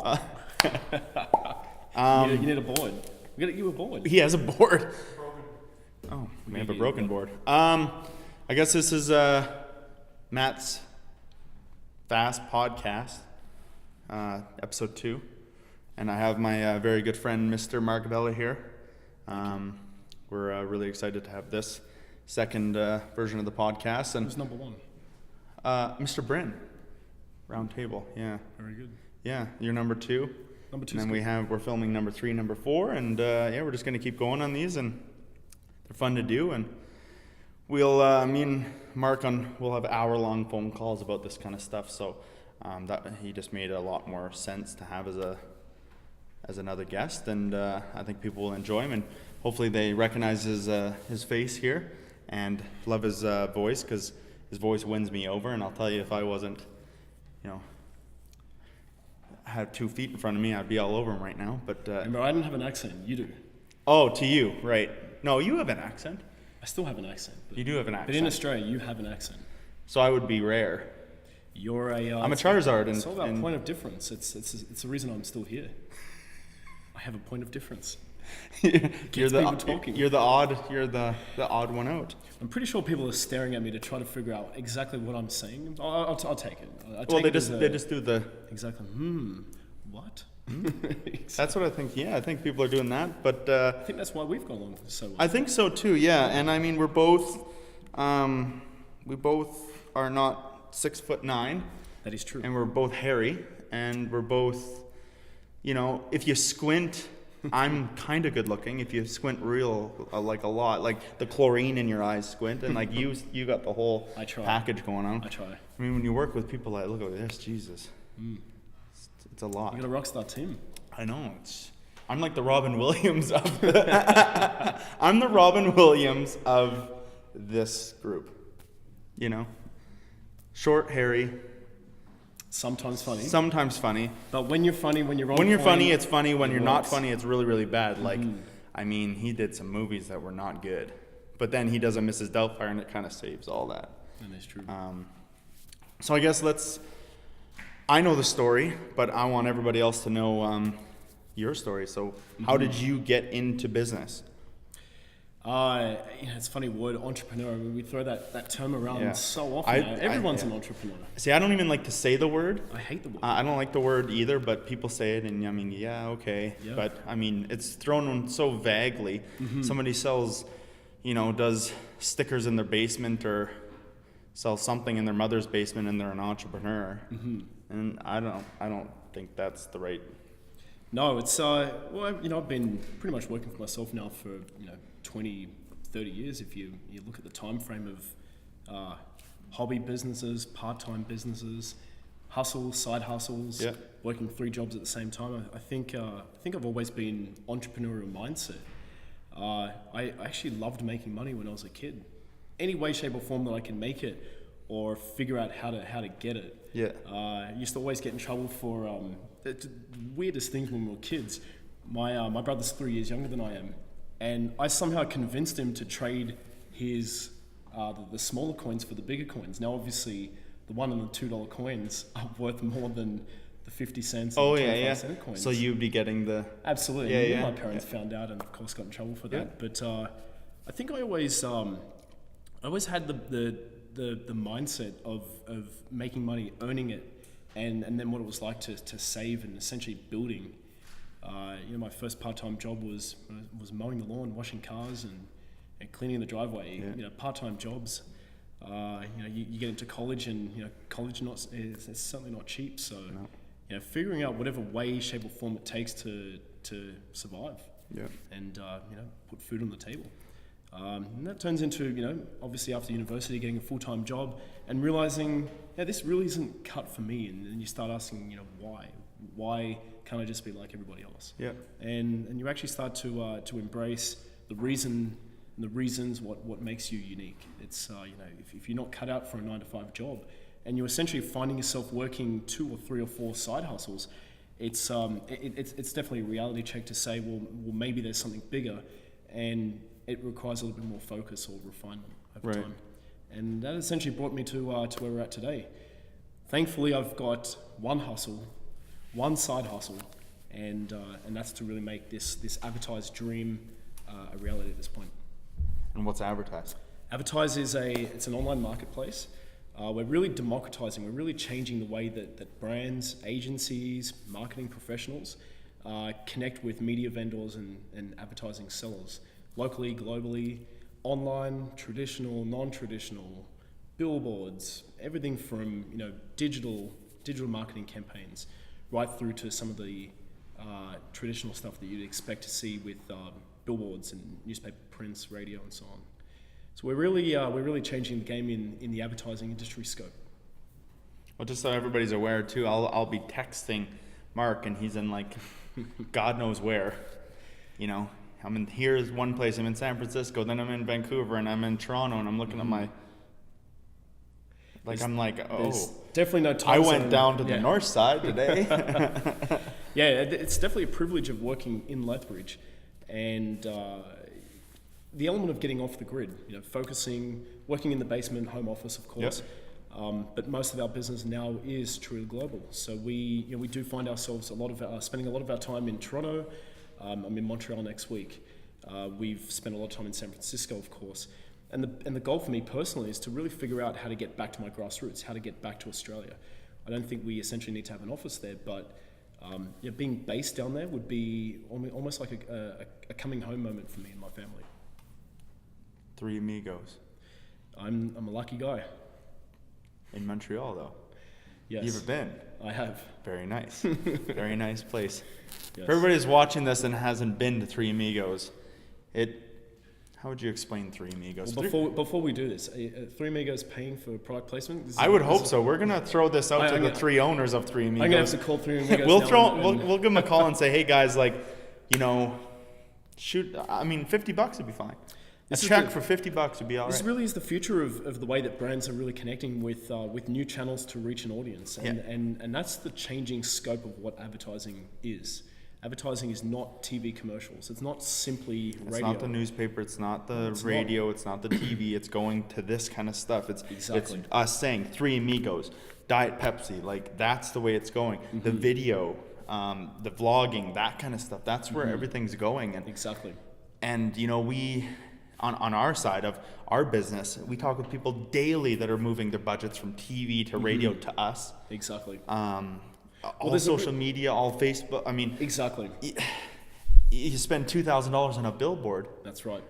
You need a board. We gotta get you a board. He has a board. Oh, we have a broken board. I guess this is Matt's Fast Podcast, episode 2. And I have my very good friend, Mr. Margabella here. We're really excited to have this second version of the podcast. And Who's number 1? Mr. Bryn, round table. Yeah. Very good. Yeah, you're number 2. Number 2. And then we're filming number 3, number 4, and yeah, we're just gonna keep going on these, and they're fun to do. And we'll, me and Mark we'll have hour-long phone calls about this kind of stuff. So that he just made a lot more sense to have as another guest, and I think people will enjoy him, and hopefully they recognize his face here and love his voice, because his voice wins me over. And I'll tell you, if I wasn't, had 2 feet in front of me, I'd be all over him right now. But remember, I don't have an accent. You do. Oh, to you, right? No, you have an accent. I still have an accent. You do have an accent. But in Australia, you have an accent. So I would be rare. You're a. I'm a Charizard. It's all about point of difference. It's the reason I'm still here. I have a point of difference. You're the odd one out. I'm pretty sure people are staring at me to try to figure out exactly what I'm saying. I'll take it. Well, they just do the exactly. What? That's what I think. Yeah, I think people are doing that, but I think that's why we've gone along so well. I think so too. Yeah, and I mean, we both are not 6'9". That is true. And we're both hairy, and we're both, if you squint, I'm kind of good looking. If you squint real, like a lot, like the chlorine in your eyes squint, and like you got the whole package going on. I try. I mean, when you work with people like, look at this, Jesus. It's a lot. You got a rockstar team. I know. I'm like the Robin Williams of I'm the Robin Williams of this group. Short, hairy. Sometimes funny. But when you're funny, when you're on When you're point, funny, it's funny. When you're not funny, it's really, really bad. Like, I mean, he did some movies that were not good. But then he does a Mrs. Doubtfire, and it kind of saves all that. That is true. So I guess I know the story, but I want everybody else to know your story. So how did you get into business? It's a funny word, entrepreneur. We throw that term around so often. Everyone's an entrepreneur. See, I don't even like to say the word. I hate the word. I don't like the word either, but people say it, and I mean, yeah, okay. Yeah. But I mean, it's thrown so vaguely. Somebody sells, does stickers in their basement or sells something in their mother's basement, and they're an entrepreneur. And I don't think that's the right. No, it's I've been pretty much working for myself now for 20, 30 years. If you look at the time frame of hobby businesses, part-time businesses, side hustles, working 3 jobs at the same time, I think I've always been entrepreneurial mindset. I actually loved making money when I was a kid. Any way, shape, or form that I can make it, or figure out how to get it. Yeah. I used to always get in trouble for the weirdest things when we were kids. My brother's 3 years younger than I am, and I somehow convinced him to trade his the smaller coins for the bigger coins. Now, obviously, the $1 and the $2 coins are worth more than the 50 cents and the 25 cent coins. So you'd be getting the... Absolutely. My parents found out, and of course got in trouble for that. But I think I always had the mindset of making money, earning it, and then what it was like to save and essentially building. My first part-time job was mowing the lawn, washing cars, and cleaning the driveway. Part-time jobs. You get into college, and college it's certainly not cheap. So figuring out whatever way, shape, or form it takes to survive. And put food on the table. And that turns into, obviously after university, getting a full-time job and realizing, this really isn't cut for me. And then you start asking, why? Why can't I just be like everybody else? Yeah. And you actually start to embrace the reason and the reasons what makes you unique. It's, if you're not cut out for a 9-to-5 job, and you're essentially finding yourself working 2 or 3 or 4 side hustles, it's definitely a reality check to say, well, maybe there's something bigger, and it requires a little bit more focus or refinement over time. And that essentially brought me to where we're at today. Thankfully, I've got one hustle, one side hustle, and that's to really make this Advertise dream a reality at this point. And what's Advertise? Advertise it's an online marketplace. We're really democratizing, we're really changing the way that brands, agencies, marketing professionals connect with media vendors and advertising sellers, locally, globally, online, traditional, non-traditional, billboards, everything from digital marketing campaigns, right through to some of the traditional stuff that you'd expect to see with billboards and newspaper prints, radio, and so on. So we're really changing the game in the advertising industry scope. Well, just so everybody's aware too, I'll be texting Mark, and he's in like God knows where. Here's one place. I'm in San Francisco, then I'm in Vancouver, and I'm in Toronto, and I'm looking at my. There's definitely no time I zone. went down to the north side today. Yeah, it's definitely a privilege of working in Lethbridge, and the element of getting off the grid, focusing, working in the basement, home office, of course. Yep. But most of our business now is truly global. So we do find ourselves spending a lot of our time in Toronto. I'm in Montreal next week. We've spent a lot of time in San Francisco, of course. And the goal for me personally is to really figure out how to get back to my grassroots, how to get back to Australia. I don't think we essentially need to have an office there, but being based down there would be almost like a coming home moment for me and my family. Three Amigos. I'm a lucky guy. In Montreal, though. Yes. You ever been? I have. Very nice. Very nice place. Yes. For everybody who's watching this and hasn't been to Three Amigos, how would you explain Three Amigos? Well, before we do this, Three Amigos paying for product placement? I would hope so. We're gonna throw this out to the three owners of Three Amigos. I'm gonna have to call Three Amigos. We'll give them a call and say, hey guys, shoot. I mean, $50 would be fine. A check for $50 would be all right. This really is the future of the way that brands are really connecting with new channels to reach an audience, and that's the changing scope of what advertising is. Advertising is not TV commercials. It's not simply radio. It's not the newspaper. It's not the radio. It's not the TV. It's going to this kind of stuff. It's us saying Three Amigos, Diet Pepsi. Like that's the way it's going. Mm-hmm. The video, the vlogging, that kind of stuff. That's where everything's going. And exactly. And we. On our side of our business, we talk with people daily that are moving their budgets from TV to radio to us. Exactly. All social media, all Facebook. I mean, exactly. You spend $2,000 on a billboard. That's right.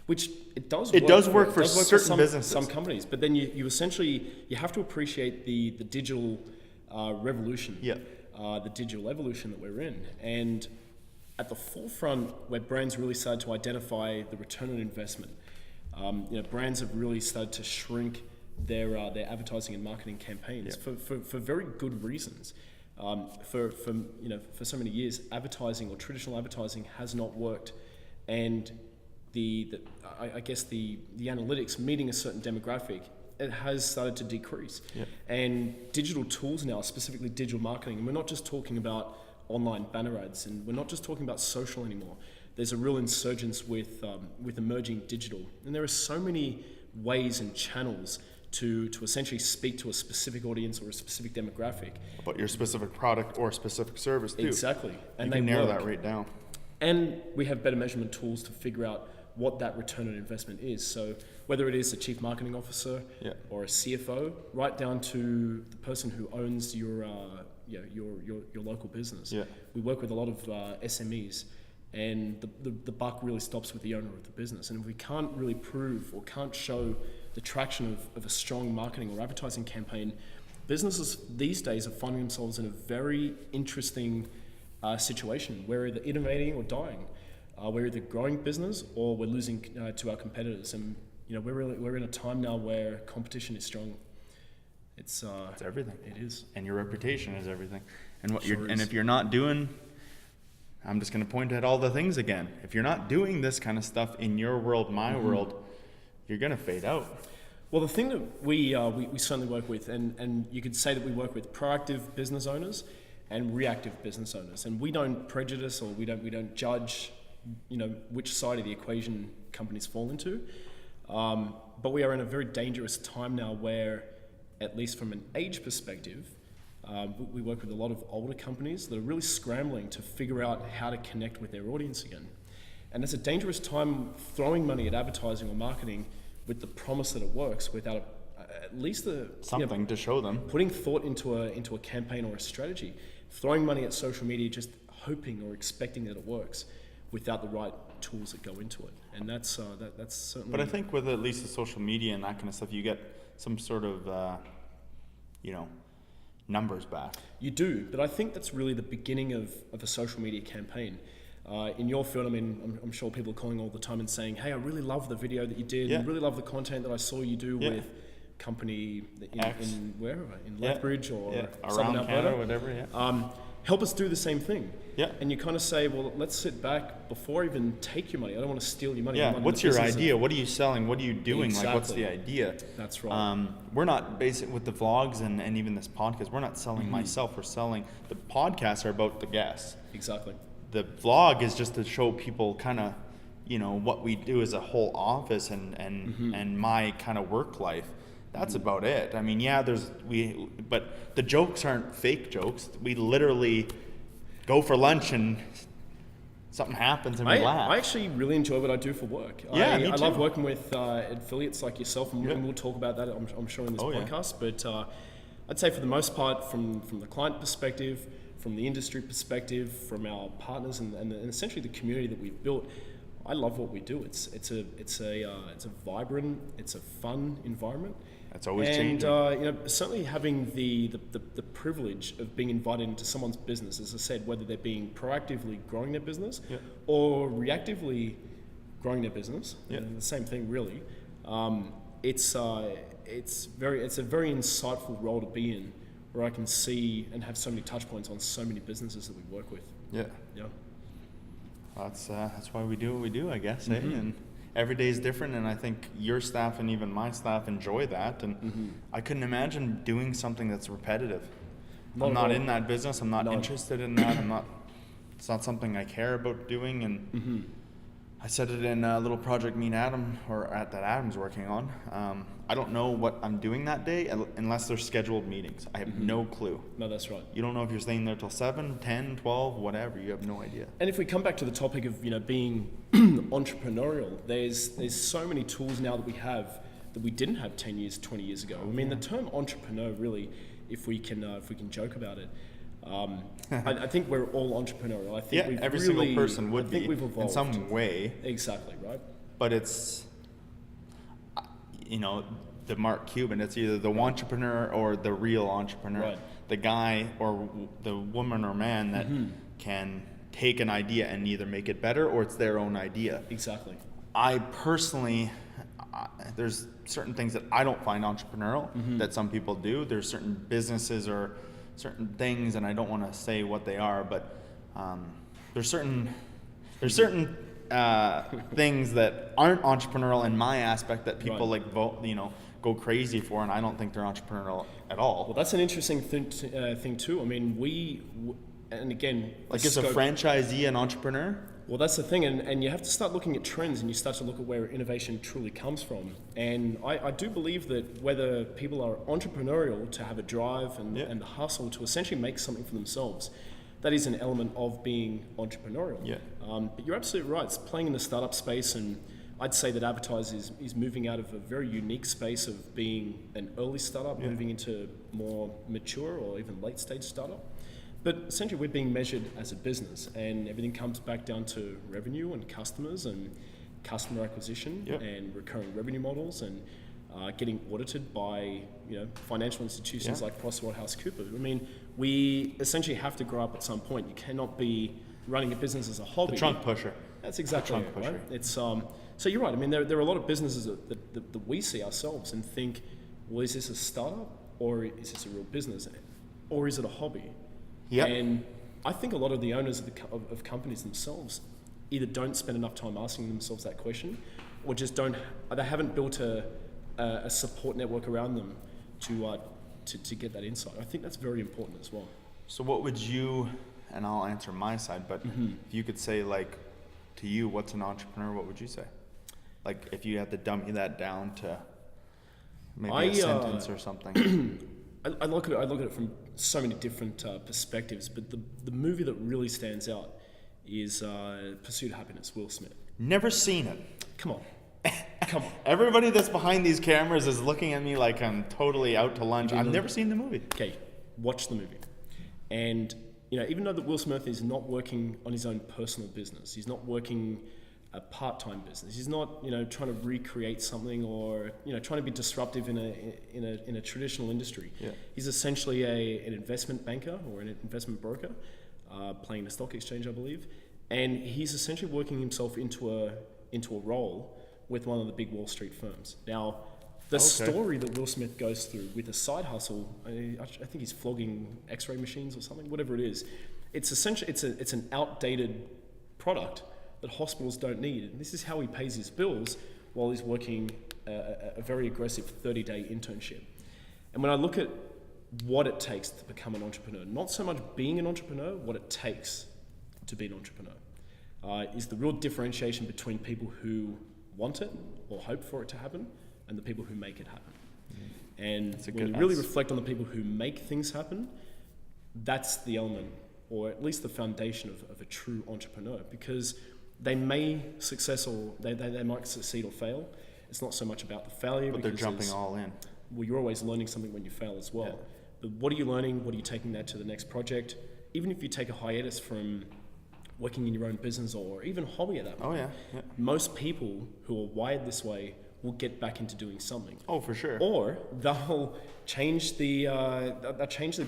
Which it does work for certain businesses, some companies. But then you essentially have to appreciate the digital revolution. Yeah. The digital evolution that we're in, and at the forefront where brands really started to identify the return on investment. Brands have really started to shrink their advertising and marketing campaigns for very good reasons. For so many years, advertising or traditional advertising has not worked, and I guess the analytics meeting a certain demographic, it has started to decrease. Yep. And digital tools now, specifically digital marketing, and we're not just talking about online banner ads, and we're not just talking about social anymore. There's a real insurgence with emerging digital, and there are so many ways and channels to essentially speak to a specific audience or a specific demographic about your specific product or specific service too. Exactly, and you can narrow that right down. And we have better measurement tools to figure out what that return on investment is. So whether it is a chief marketing officer or a CFO, right down to the person who owns your local business. Yeah. We work with a lot of SMEs, and the buck really stops with the owner of the business. And if we can't really prove or can't show the traction of a strong marketing or advertising campaign, businesses these days are finding themselves in a very interesting situation. We're either innovating or dying. We're either growing business or we're losing to our competitors. And we're in a time now where competition is strong. It's everything. It is, and your reputation is everything. And And if you're not doing, I'm just going to point at all the things again. If you're not doing this kind of stuff in your world, my world, you're going to fade out. Well, the thing that we certainly work with, and you could say that we work with proactive business owners and reactive business owners, and we don't prejudice or we don't judge, which side of the equation companies fall into. But we are in a very dangerous time now where, at least from an age perspective, We work with a lot of older companies that are really scrambling to figure out how to connect with their audience again. And it's a dangerous time throwing money at advertising or marketing with the promise that it works without at least something to show them. Putting thought into a campaign or a strategy. Throwing money at social media just hoping or expecting that it works without the right tools that go into it. And that's certainly... But I think with at least the social media and that kind of stuff, you get some sort of, numbers back. You do, but I think that's really the beginning of a social media campaign. In your field, I mean, I'm sure people are calling all the time and saying, hey, I really love the video that you did. I really love the content that I saw you do with company in wherever, in Lethbridge or Southern around Alberta. Canada, whatever, help us do the same thing. Yeah. And you kind of say, well, let's sit back before I even take your money. I don't want to steal your money. Yeah, what's your idea? What are you selling? What are you doing? Exactly. Like, what's the idea? That's right. We're not basic with the vlogs and even this podcast. We're not selling myself. We're selling, the podcasts are about the guests. Exactly. The vlog is just to show people kind of, what we do as a whole office and my kind of work life. That's about it. I mean, but the jokes aren't fake jokes. We literally go for lunch and something happens and we laugh. I actually really enjoy what I do for work. Yeah, me I too. love working with affiliates like yourself, and we'll talk about that, I'm sure, in this podcast. But I'd say for the most part, from the client perspective, from the industry perspective, from our partners, and essentially the community that we've built, I love what we do. It's a vibrant, it's a fun environment. That's always changing. And certainly having the privilege of being invited into someone's business, as I said, whether they're being proactively growing their business or reactively growing their business, the same thing really. It's a very insightful role to be in, where I can see and have so many touch points on so many businesses that we work with. Yeah. Yeah. That's why we do what we do, I guess. And every day is different, and I think your staff and even my staff enjoy that. And I couldn't imagine doing something that's repetitive. I'm not in that business. I'm not interested in that. It's not something I care about doing. And I said it in a little project me and Adam, that Adam's working on. I don't know what I'm doing that day unless there's scheduled meetings. I have no clue. No, that's right. You don't know if you're staying there till 7, 10, 12, whatever. You have no idea. And if we come back to the topic of being entrepreneurial, there's so many tools now that we have that we didn't have 10 years, 20 years ago. I mean, the term entrepreneur really, if we can joke about it, I think we're all entrepreneurial. I think every single person would be we've evolved in some way. Exactly, right? But it's, the Mark Cuban. It's either the entrepreneur or the real entrepreneur. Right. The guy or the woman or man that can take an idea and either make it better or it's their own idea. Exactly. I personally, there's certain things that I don't find entrepreneurial that some people do. There's certain businesses or certain things, and I don't want to say what they are, but there's certain things that aren't entrepreneurial in my aspect that people go crazy for, and I don't think they're entrepreneurial at all. Well, that's an interesting thing too. I mean, and again, like, is a franchisee an entrepreneur? Well, that's the thing, and you have to start looking at trends, and you start to look at where innovation truly comes from. And I do believe that whether people are entrepreneurial to have a drive and the hustle to essentially make something for themselves, that is an element of being entrepreneurial. Yeah. But you're absolutely right. It's playing in the startup space, and I'd say that Advertise is moving out of a very unique space of being an early startup, moving into more mature or even late stage startup. But essentially, we're being measured as a business, and everything comes back down to revenue and customers and customer acquisition and recurring revenue models, and getting audited by financial institutions like PricewaterhouseCoopers. I mean, we essentially have to grow up at some point. You cannot be running a business as a hobby. The trunk pusher. That's exactly it, right? It's so you're right. I mean, there are a lot of businesses that we see ourselves and think, well, is this a startup or is this a real business, or is it a hobby? Yep. And I think a lot of the owners of companies themselves either don't spend enough time asking themselves that question, or just they haven't built a support network around them to get that insight. I think that's very important as well. So what would you, and I'll answer my side, but if you could say, like, to you, what's an entrepreneur, what would you say? Like, if you had to dummy that down to maybe a sentence or something. I look at it so many different perspectives, but the movie that really stands out is Pursuit of Happiness, Will Smith. Never seen it. Come on. Come on. Everybody that's behind these cameras is looking at me like I'm totally out to lunch. I've never seen the movie. Okay, watch the movie. And, even though that Will Smith is not working on his own personal business, he's not working a part-time business, he's not, trying to recreate something or, trying to be disruptive in a traditional industry. Yeah. He's essentially an investment banker or an investment broker, playing the stock exchange, I believe. And he's essentially working himself into a role with one of the big Wall Street firms. Now, the story that Will Smith goes through with a side hustle, I think he's flogging X-ray machines or something, whatever it is. It's essentially it's an outdated product that hospitals don't need. And this is how he pays his bills while he's working a very aggressive 30-day internship. And when I look at what it takes to become an entrepreneur, not so much being an entrepreneur, what it takes to be an entrepreneur, is the real differentiation between people who want it or hope for it to happen and the people who make it happen. And when you really reflect on the people who make things happen, that's the element, or at least the foundation of a true entrepreneur, because they may they might succeed or fail. It's not so much about the failure, but they're jumping all in. Well, you're always learning something when you fail as well. Yeah. But what are you learning? What are you taking that to the next project? Even if you take a hiatus from working in your own business or even hobby at that point, most people who are wired this way will get back into doing something. Oh, for sure. Or they'll change the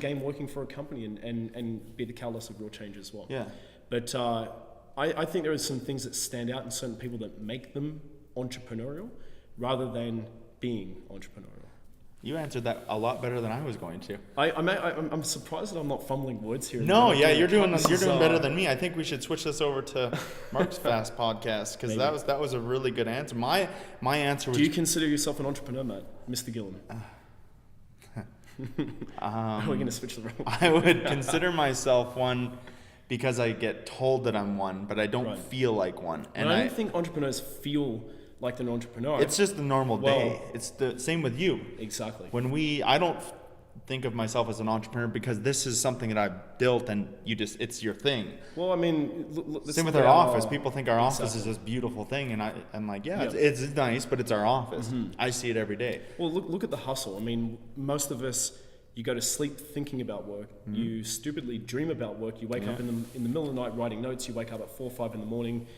game working for a company and be the catalyst of real change as well. Yeah. But I think there are some things that stand out in certain people that make them entrepreneurial rather than being entrepreneurial. You answered that a lot better than I was going to. I'm surprised that I'm not fumbling words here. No, yeah, you're doing better than me. I think we should switch this over to Mark's Fast podcast, because that was a really good answer. My answer was. Do you consider yourself an entrepreneur, Matt, Mr. Gillen? Are we going to switch the role? I would consider myself one because I get told that I'm one, but I don't feel like one. And I don't think entrepreneurs feel like they're an entrepreneur. It's just the normal day. It's the same with you. Exactly. I don't think of myself as an entrepreneur because this is something that I've built and it's your thing. Well, I mean, same with our office. People think our office is this beautiful thing, and I'm like, it's nice, but it's our office. Mm-hmm. I see it every day. Well, look at the hustle. I mean, most of us, you go to sleep thinking about work. Mm-hmm. You stupidly dream about work. You wake up in the middle of the night writing notes. You wake up at 4 or 5 in the morning.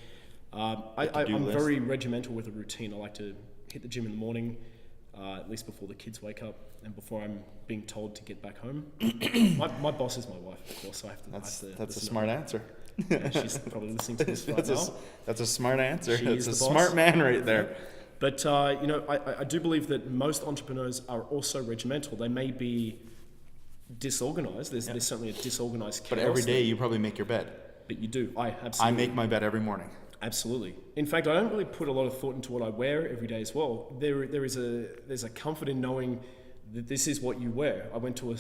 I'm very regimental with a routine. I like to hit the gym in the morning, at least before the kids wake up and before I'm being told to get back home. my boss is my wife, of course, so I have to. That's a smart answer. Yeah, she's probably listening to this right now. That's a smart answer. That's a smart man right there. But I do believe that most entrepreneurs are also regimental. They may be disorganized. There's certainly a disorganized chaos. But every day you probably make your bed. But you do. I make my bed every morning. Absolutely. In fact, I don't really put a lot of thought into what I wear every day as well. There's a comfort in knowing that this is what you wear. I went to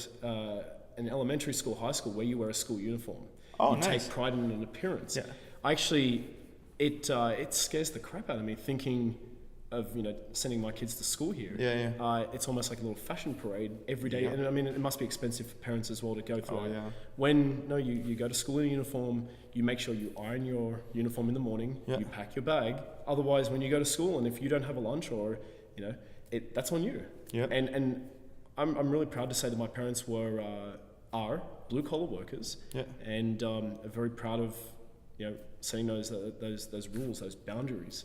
an elementary school, high school, where you wear a school uniform. Oh, you take pride in an appearance. Yeah. It scares the crap out of me thinking of sending my kids to school here. It's almost like a little fashion parade every day, and I mean it must be expensive for parents as well to go through. When you go to school in uniform, you make sure you iron your uniform in the morning. You pack your bag. Otherwise, when you go to school, and if you don't have a lunch, or that's on you. And I'm really proud to say that my parents are blue collar workers. And are very proud of setting those rules, those boundaries.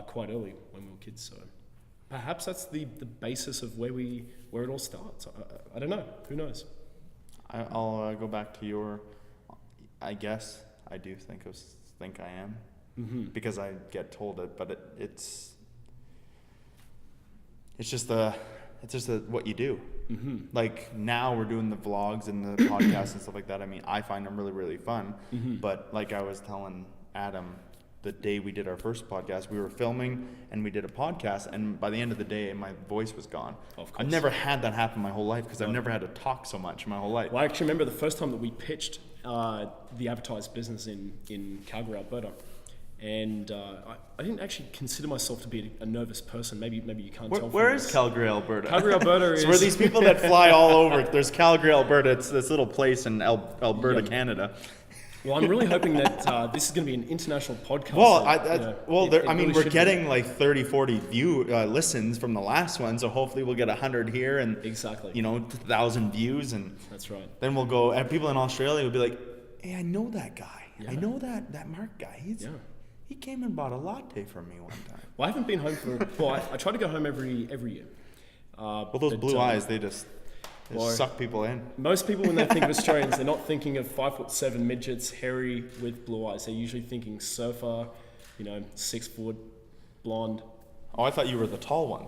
Quite early when we were kids, so perhaps that's the basis of where it all starts. I don't know. Who knows? I'll go back to your. I guess I do think I am, because I get told it, but it's just what you do. Like now we're doing the vlogs and the podcasts and stuff like that. I mean, I find them really, really fun. But like I was telling Adam, the day we did our first podcast, we were filming and we did a podcast, and by the end of the day, my voice was gone. Of course. I've never had that happen my whole life because I've never had to talk so much my whole life. Well, I actually remember the first time that we pitched the advertised business in Calgary, Alberta, And I didn't actually consider myself to be a nervous person. Maybe you can't tell. Where from is this. Calgary, Alberta? Calgary, Alberta is. So where these people that fly all over, there's Calgary, Alberta. It's this little place in Alberta, Yeah. Canada. Well, I'm really hoping that this is going to be an international podcast. Well, I mean, we're getting like 30, 40 listens from the last one, so hopefully we'll get 100 here and Exactly. 1,000 views, and That's right. then we'll go. And people in Australia will be like, "Hey, I know that guy. I Yeah. know that Mark guy. He came and bought a latte from me one time." Well, I haven't been home for. Well, I try to go home every year. Well, those but, blue eyes, they just well, suck people in. Most people, when they think of Australians, they're not thinking of 5'7" midgets, hairy with blue eyes. They're usually thinking surfer, 6 foot, blonde. Oh, I thought you were the tall one.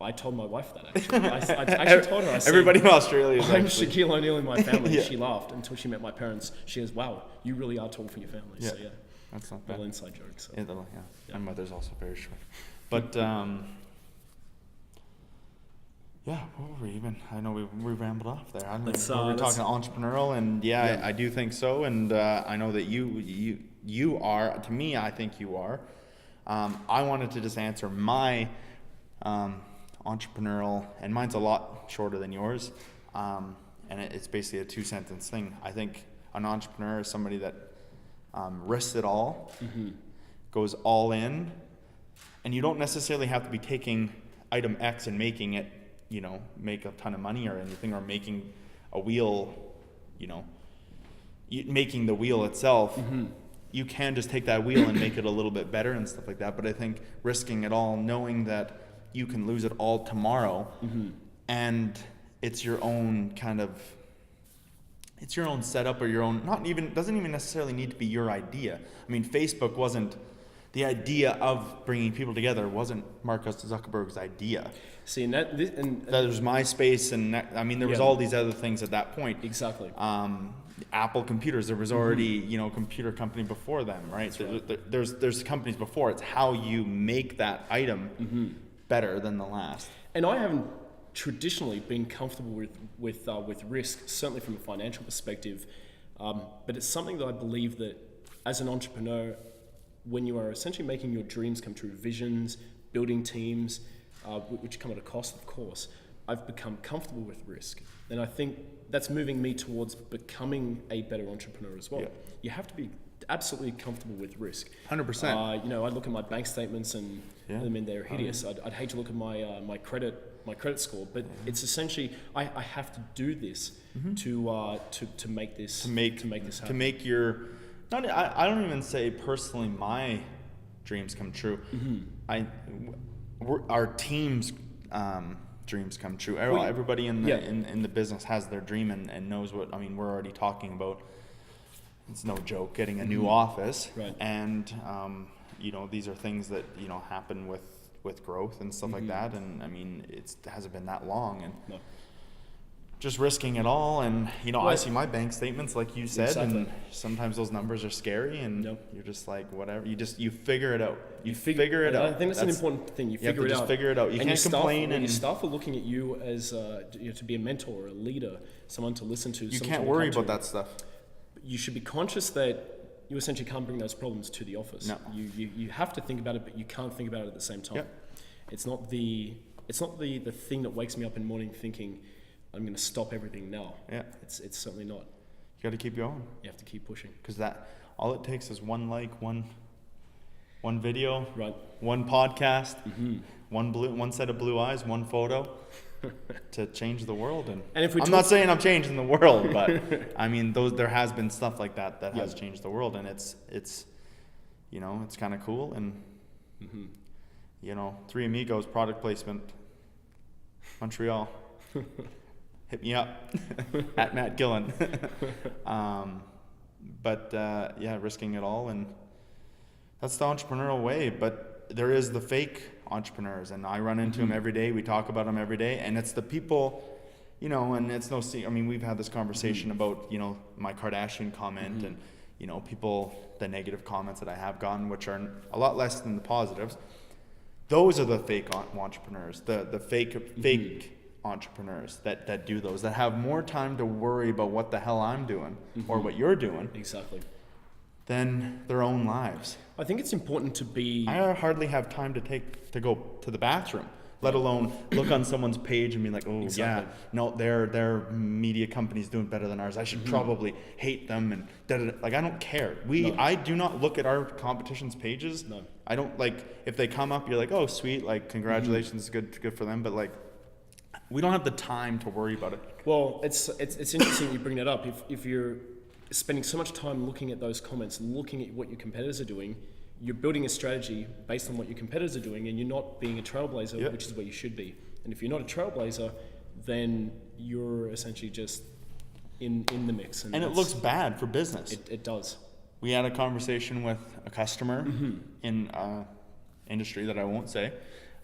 I told my wife that actually. I actually told her. I said, Everybody in Australia is I'm actually. Shaquille O'Neal in my family. Yeah. She laughed until she met my parents. She goes, "Wow, you really are tall for your family." Yeah. So yeah, That's not bad. little inside joke. So. Yeah, Yeah. my mother's also very short. But yeah, what were we even? I know we rambled off there. I don't Let's, know. We were let's- talking entrepreneurial, and yeah, Yeah. I do think so. And I know that you are. To me, I think you are. I wanted to just answer my entrepreneurial, and mine's a lot shorter than yours. And it's basically a 2-sentence thing. I think an entrepreneur is somebody that risks it all, goes all in, and you don't necessarily have to be taking item X and making it, make a ton of money or anything, or making a wheel, making the wheel itself. You can just take that wheel and make it a little bit better and stuff like that. But I think risking it all, knowing that you can lose it all tomorrow, and it's your own kind of, it's your own setup, or your own, doesn't even necessarily need to be your idea. I mean, Facebook wasn't, the idea of bringing people together wasn't Mark Zuckerberg's idea. See, and that There's MySpace, and there was Yeah. all these other things at that point. exactly. Apple computers, there was already computer company before them, right? There's companies before. It's how you make that item better than the last. And I haven't traditionally been comfortable with risk, certainly from a financial perspective. But it's something that I believe that as an entrepreneur, when you are essentially making your dreams come true, visions, building teams, which come at a cost, of course, I've become comfortable with risk. And I think that's moving me towards becoming a better entrepreneur as well. Yeah. You have to be absolutely comfortable with risk. 100%. I look at my bank statements and Yeah. they're hideous. I'd hate to look at my credit score, but it's essentially I have to do this to make this this happen. To make your, I don't even say personally my dreams come true. Our team's dreams come true. Everybody in the business has their dream and knows what. I mean, we're already talking about. It's no joke getting a new office, Right. And these are things that happen with growth and stuff like that. And I mean, it hasn't been that long, and No. just risking it all. And I Right. see my bank statements, like you said, Exactly. and sometimes those numbers are scary, and Yep. you're just like, whatever. You figure it out. You Figure it out. I think that's an important thing. You have figure to it just out. figure it out. You And can't your staff, complain when and- your staff are looking at you as to be a mentor, a leader, someone to listen to. You someone can't to worry come about to. that stuff. You should be conscious that you essentially can't bring those problems to the office. No. You have to think about it, but you can't think about it at the same time. Yep. It's not the thing that wakes me up in the morning thinking I'm going to stop everything now. Yeah. It's certainly not. You got to keep going, You have to keep pushing. because that all it takes is one like, one video, Right. one podcast, one set of blue eyes, one photo to change the world. And if we I'm not saying I'm changing the world, but I mean there has been stuff like that has changed the world, and it's it's kind of cool. And Three Amigos product placement, Montreal. Hit me up at Matt Gillen. Risking it all, and that's the entrepreneurial way. But there is the fake entrepreneurs, and I run into them every day. We talk about them every day, and it's the people, and it's no secret. I mean, we've had this conversation about, my Kardashian comment and, people, the negative comments that I have gotten, which are a lot less than the positives. Those are the fake entrepreneurs, the fake entrepreneurs that do those, that have more time to worry about what the hell I'm doing or what you're doing. Exactly. than their own lives. I think it's important to be. I hardly have time to go to the bathroom, let alone look on someone's page and be like, oh Exactly. yeah, no, their media company's doing better than ours. I should probably hate them and da-da-da. Like, I don't care. No. I do not look at our competition's pages. No. I don't, like, if they come up, you're like, oh sweet, like congratulations, good for them. But like, we don't have the time to worry about it. Well, it's interesting you bring that up. If you're spending so much time looking at those comments, looking at what your competitors are doing, you're building a strategy based on what your competitors are doing, and you're not being a trailblazer, Yep. which is where you should be. And if you're not a trailblazer, then you're essentially just in the mix. And it that's- looks bad for business. It does. We had a conversation with a customer in industry that I won't say,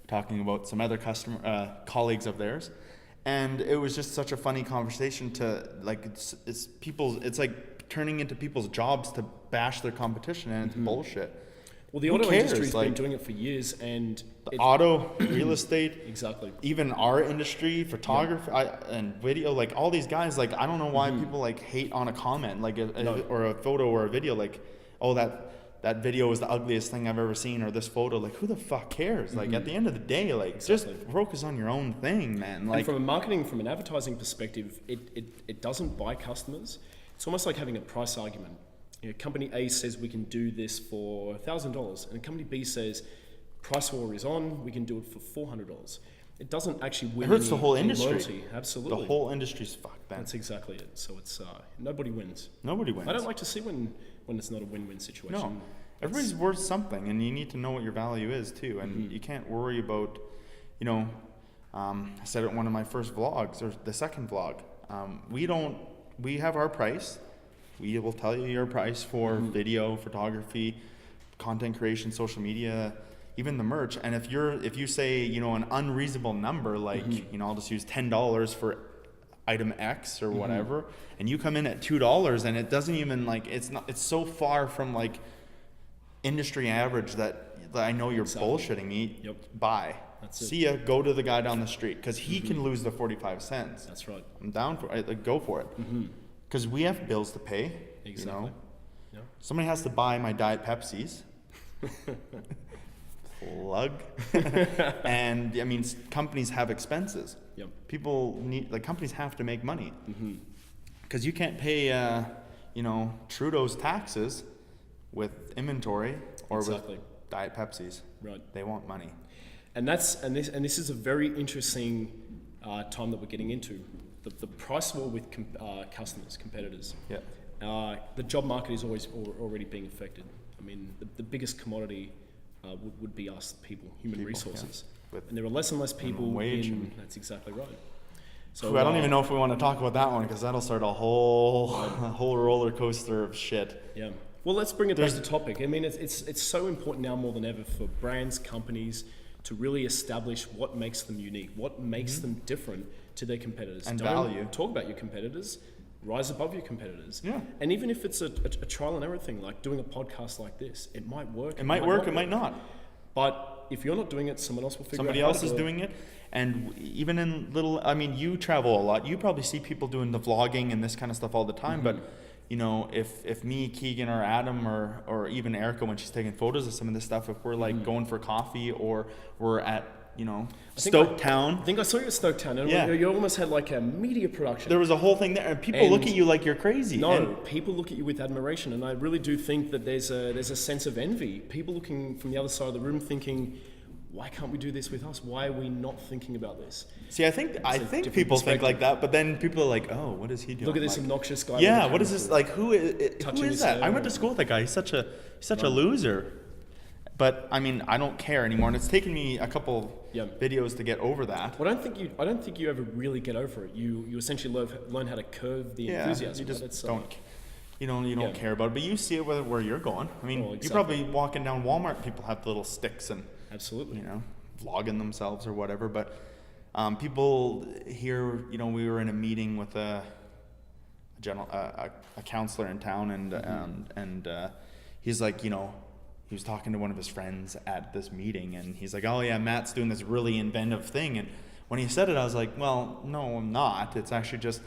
talking about some other colleagues of theirs, and it was just such a funny conversation to, like, it's like turning into people's jobs to bash their competition, and it's bullshit. Well, the Who auto cares? industry's been Like, doing it for years, and auto, real estate, exactly. even our industry, photography and video, like all these guys, like I don't know why people like hate on a comment, like or a photo or a video, like, oh that video is the ugliest thing I've ever seen, or this photo, like who the fuck cares? Like at the end of the day, like just focus on your own thing, man. Like, And from an advertising perspective, it doesn't buy customers. It's almost like having a price argument. You know, company A says we can do this for $1,000, and company B says price war is on, we can do it for $400. It doesn't actually win. it hurts the any- whole any industry. loyalty. Absolutely. The whole industry's fucked, man. That's exactly it. So it's nobody wins. Nobody wins. I don't like to see when it's not a win-win situation. No, everybody's worth something, and you need to know what your value is too. And you can't worry about, you know, I said it in one of my first vlogs or the second vlog. We have our price. We will tell you your price for video, photography, content creation, social media, even the merch. And if you say, you know, an unreasonable number, like, you know, I'll just use $10 for item X or whatever, and you come in at $2, and it doesn't even, like, it's so far from like industry average that I know you're bullshitting me. Yep. Bye. That's it. See ya. Go to the guy down the street, because he can lose the 45 cents. That's right. I'm down for it. Like, go for it. Because we have bills to pay. Exactly. You know? Yeah. Somebody has to buy my Diet Pepsis. Plug. And I mean, companies have expenses. Yep. People need, like, companies have to make money. Because you can't pay, you know, Trudeau's taxes with inventory or Exactly. with Diet Pepsis. Right. They want money. And this is a very interesting time that we're getting into. The price war with customers, competitors. Yeah. The job market is already being affected. I mean, the biggest commodity would be us, people, human resources. Yeah. And there are less and less people wage in. and- That's exactly right. So I don't even know if we want to talk about that one, because that'll start a whole roller coaster of shit. Yeah. Well, let's bring it back to topic. I mean, it's so important now more than ever for brands, companies to really establish what makes them unique, what makes them different to their competitors. And Don't value. talk about your competitors. Rise above your competitors. Yeah. And even if it's a trial and error thing, like doing a podcast like this, it might work. It might work, it might not. But if you're not doing it, someone else will figure Somebody out how else to is do it. doing it. And even in little, I mean, you travel a lot. You probably see people doing the vlogging and this kind of stuff all the time. But, you know, if me, Keegan, or Adam, or even Erica, when she's taking photos of some of this stuff, if we're like going for coffee, or we're at, you know, Stoketown. I think I saw you at Stoketown, and Yeah. you almost had like a media production. There was a whole thing there, and people look And- at you like you're crazy. No, And people look at you with admiration, and I really do think that there's a sense of envy. People looking from the other side of the room thinking, why can't we do this with us? Why are we not thinking about this? see, I think different people think like perspective. that, but then people are like, oh, what is he doing? Look at this Like, obnoxious guy. yeah, with a what is camera this? crew. Like, who Touching is his that? I hair. went to school with that guy. He's such a loser. But I mean, I don't care anymore, and it's taken me a couple videos to get over that. Well, I don't think you ever really get over it. You essentially learn how to curve the Yeah, enthusiasm. you just right? It's, don't. You don't Yeah. care about it, but you see it where you're going. I mean, Oh, you exactly. probably walking down Walmart, people have little sticks and, Absolutely. you know, vlogging themselves or whatever. But people here, you know, we were in a meeting with a counselor in town, and he's like, you know, he was talking to one of his friends at this meeting, and he's like, oh yeah, Matt's doing this really inventive thing. And when he said it, I was like, well, no, I'm not. It's actually just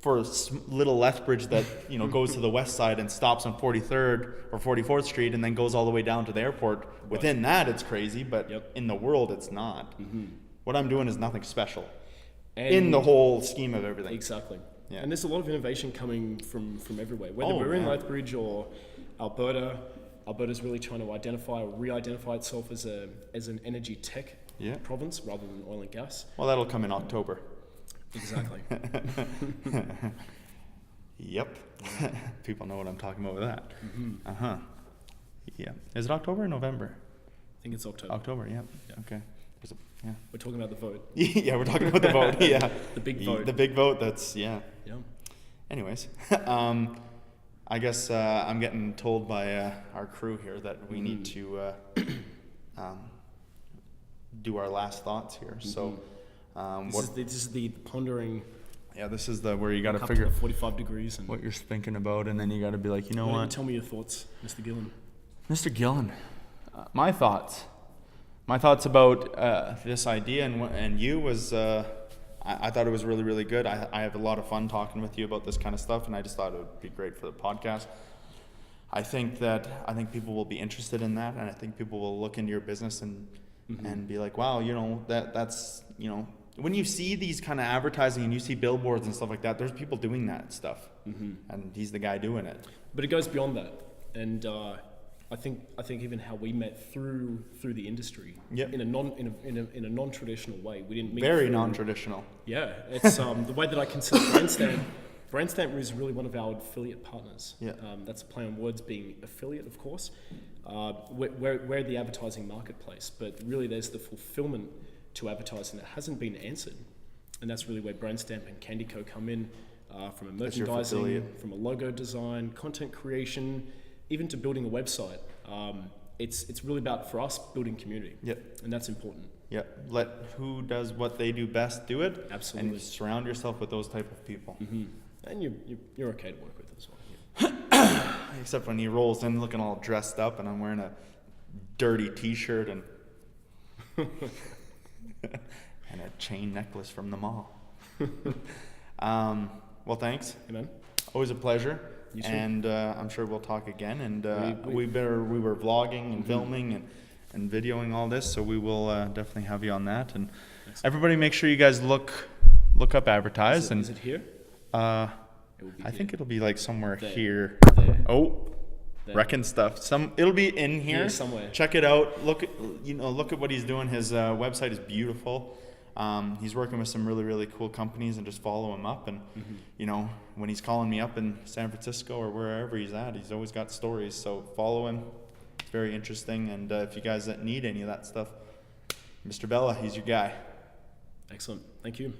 for a little Lethbridge that, you know, goes to the west side and stops on 43rd or 44th Street and then goes all the way down to the airport. Within that, it's crazy, but in the world, it's not. What I'm doing is nothing special in the whole scheme of everything. Exactly. Yeah. And there's a lot of innovation coming from everywhere. Whether we're in Lethbridge or Alberta, Alberta's really trying to identify or re-identify itself as an energy tech province rather than oil and gas. Well, that'll come in October. Exactly. Yep. People know what I'm talking about with that. Yeah. Is it October or November? I think it's October. October, yeah. Okay. Yeah. We're talking about the vote. Yeah, we're talking about the vote. Yeah. The big vote. The big vote. That's Yeah. Anyways, I guess I'm getting told by our crew here that we need to do our last thoughts here. So, This is the pondering. Yeah, this is the where you got to Up figure to the 45 degrees and what you're thinking about, and then you got to be like, you know why don't you what, tell me your thoughts, Mr. Gillen. Mr. Gillen, my thoughts about this idea and you was I thought it was really, really good. I have a lot of fun talking with you about this kind of stuff, and I just thought it would be great for the podcast. I think people will be interested in that, and I think people will look into your business and be like, wow, you know, that's, you know, when you see these kind of advertising and you see billboards and stuff like that, there's people doing that stuff, and he's the guy doing it. But it goes beyond that, and I think even how we met through the industry in a non-traditional way. We didn't meet very through, non-traditional. Yeah, it's the way that I consider Brandstamp. Brandstamp is really one of our affiliate partners. Yeah. That's a play on words, being affiliate, of course. We're the advertising marketplace, but really there's the fulfillment to advertising that hasn't been answered, and that's really where Brandstamp and Candy Co come in, from a merchandising, from a logo design, content creation, even to building a website. It's really about, for us, building community. And that's important. Let who does what they do best do it. Absolutely. And surround yourself with those type of people. And you're okay to work with as well. Except when he rolls in looking all dressed up and I'm wearing a dirty t-shirt and and a chain necklace from the mall. Well, thanks. Amen. Always a pleasure. You too. And I'm sure we'll talk again. And we were vlogging and filming and videoing all this, so we will definitely have you on that. And everybody, make sure you guys look up Advertise. Is it here? I think it'll be like somewhere here. There. Oh, There. Wrecking stuff. It'll be in here somewhere. Check it out. Look at what he's doing. His website is beautiful. He's working with some really, really cool companies, and just follow him up. And you know, when he's calling me up in San Francisco or wherever he's at, he's always got stories. So follow him. It's very interesting. And if you guys need any of that stuff, Mr. Bella, he's your guy. Excellent. Thank you.